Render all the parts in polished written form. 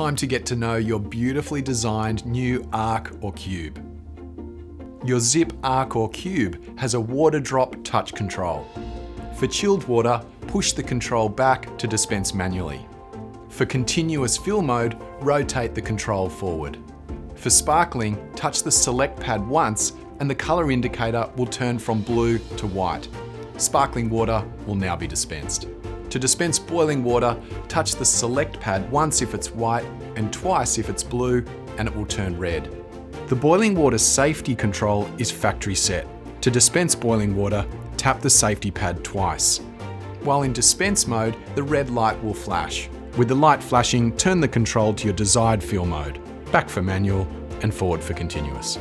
time to get to know your beautifully designed new arc or cube. Your Zip arc or cube has a water drop touch control. For chilled water, push the control back to dispense manually. For continuous fill mode, rotate the control forward. For sparkling, touch the select pad once and the colour indicator will turn from blue to white. Sparkling water will now be dispensed. To dispense boiling water, touch the select pad once if it's white and twice if it's blue, and it will turn red. The boiling water safety control is factory set. To dispense boiling water, tap the safety pad twice. While in dispense mode, the red light will flash. With the light flashing, turn the control to your desired fill mode, back for manual and forward for continuous.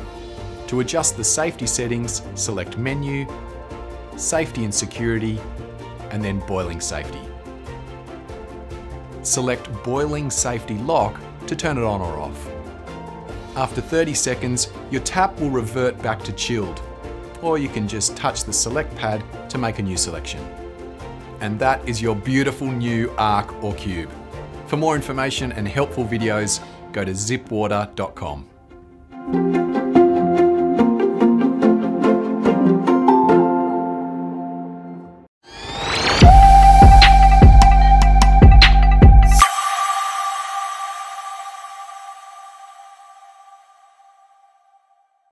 To adjust the safety settings, select Menu, Safety and Security, and then Boiling Safety. Select Boiling Safety Lock to turn it on or off. After 30 seconds, your tap will revert back to chilled, or you can just touch the select pad to make a new selection. And that is your beautiful new arc or cube. For more information and helpful videos, go to zipwater.com.